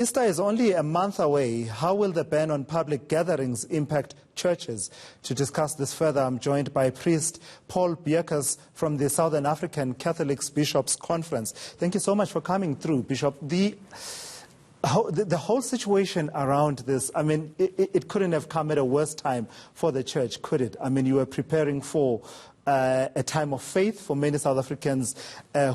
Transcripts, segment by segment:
Easter is only a month away. How will the ban on public gatherings impact churches? To discuss this further, I'm joined by priest Paul Beekers from the Southern African Catholic Bishops' Conference. Thank you so much for coming through, Bishop. The whole situation around this, I mean, it couldn't have come at a worse time for the church, could it? I mean, you were preparing for a time of faith for many South Africans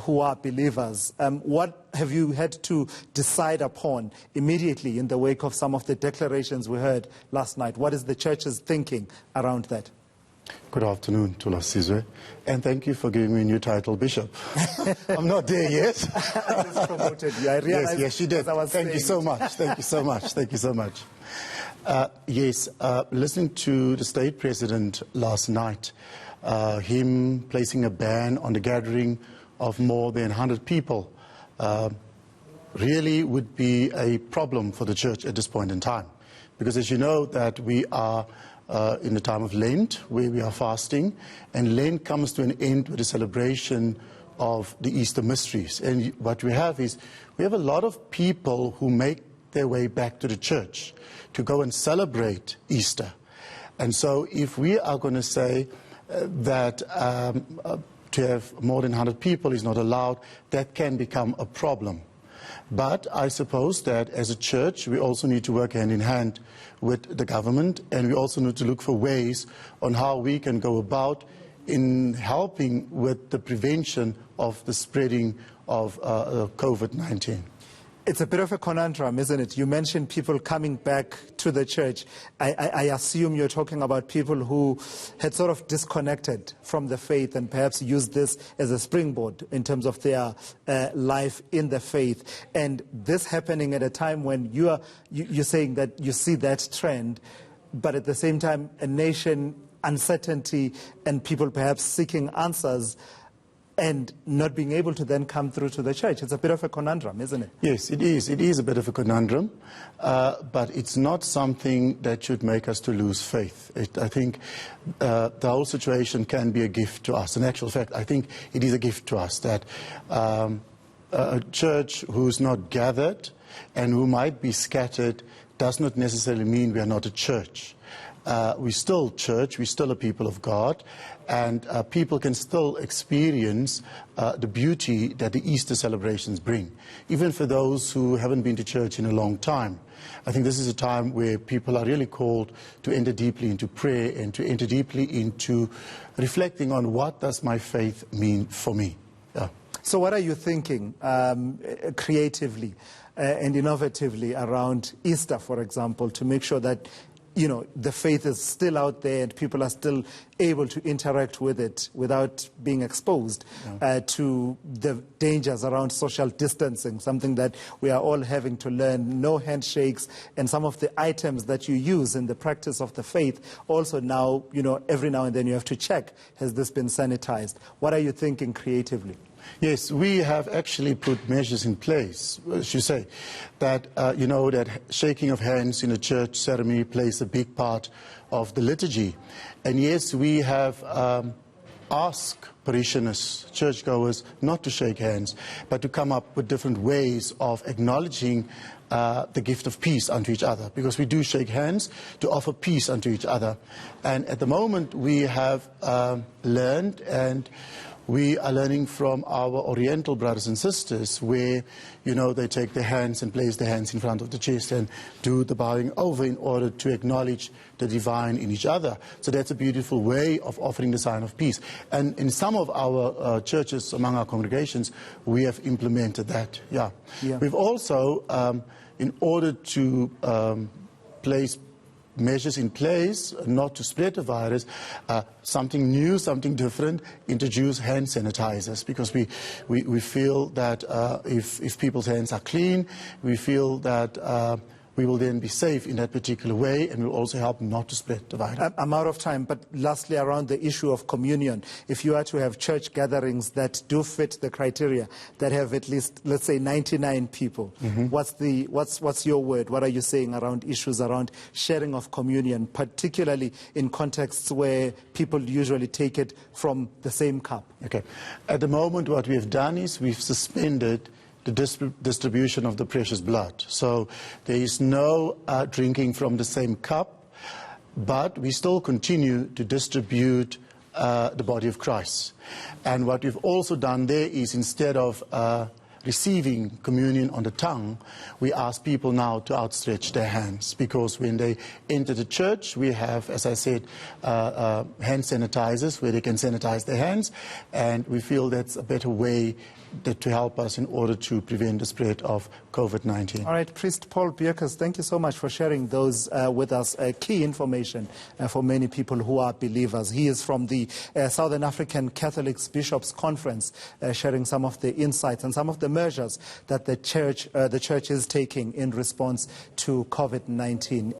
who are believers. What have you had to decide upon immediately in the wake of some of the declarations we heard last night? What is the church's thinking around that? Good afternoon, Tula Sizwe, and thank you for giving me a new title, Bishop. I'm not there yet. I just promoted you. I realized yes, you did. Thank you so much. Thank you so much. Thank you so much. Listening to the state president last night, him placing a ban on the gathering of more than 100 people really would be a problem for the church at this point in time. Because as you know that we are in the time of Lent, where we are fasting, and Lent comes to an end with the celebration of the Easter mysteries. And what we have is, we have a lot of people who make their way back to the church to go and celebrate Easter. And so if we are going to say that to have more than 100 people is not allowed, that can become a problem. But I suppose that as a church, we also need to work hand in hand with the government, and we also need to look for ways on how we can go about in helping with the prevention of the spreading of COVID-19. It's a bit of a conundrum, isn't it? You mentioned people coming back to the church. I assume you're talking about people who had sort of disconnected from the faith and perhaps used this as a springboard in terms of their life in the faith. And this happening at a time when you're saying that you see that trend, but at the same time, a nation, uncertainty, and people perhaps seeking answers and not being able to then come through to the church. It's a bit of a conundrum, isn't it? Yes, it is. It is a bit of a conundrum, but it's not something that should make us to lose faith. I think the whole situation can be a gift to us. In actual fact, I think it is a gift to us that a church who's not gathered and who might be scattered does not necessarily mean we are not a church. We're still church, we're still a people of God, and people can still experience the beauty that the Easter celebrations bring, even for those who haven't been to church in a long time. I think this is a time where people are really called to enter deeply into prayer and to enter deeply into reflecting on what does my faith mean for me. Yeah. So what are you thinking creatively and innovatively around Easter, for example, to make sure that the faith is still out there and people are still able to interact with it without being exposed to the dangers around social distancing, something that we are all having to learn, no handshakes, and some of the items that you use in the practice of the faith. Also now, every now and then you have to check, has this been sanitized? What are you thinking creatively? Yes, we have actually put measures in place, as you say, that, that shaking of hands in a church ceremony plays a big part of the liturgy. And yes, we have asked parishioners, churchgoers, not to shake hands, but to come up with different ways of acknowledging the gift of peace unto each other, because we do shake hands to offer peace unto each other. And at the moment we have learned, and we are learning from our Oriental brothers and sisters where, they take their hands and place their hands in front of the chest and do the bowing over in order to acknowledge the divine in each other. So that's a beautiful way of offering the sign of peace. And in some of our churches, among our congregations, we have implemented that. Yeah. We've also, in order to place measures in place not to spread the virus, something new, something different, introduce hand sanitizers, because we feel that if people's hands are clean, we feel that we will then be safe in that particular way, and will also help not to spread the virus. I'm out of time, but lastly, around the issue of communion, if you are to have church gatherings that do fit the criteria, that have at least, let's say, 99 people, what's your word? What are you saying around issues around sharing of communion, particularly in contexts where people usually take it from the same cup? Okay. At the moment, what we have done is we've suspended the distribution of the precious blood. So there is no drinking from the same cup, but we still continue to distribute the body of Christ. And what we've also done there is, instead of receiving communion on the tongue, we ask people now to outstretch their hands, because when they enter the church, we have, as I said, hand sanitizers where they can sanitize their hands, and we feel that's a better way to help us in order to prevent the spread of COVID-19. All right, Priest Paul Beukes, thank you so much for sharing those with us, key information for many people who are believers. He is from the Southern African Catholic Bishops' Conference, sharing some of the insights and some of the measures that the church is taking in response to COVID-19.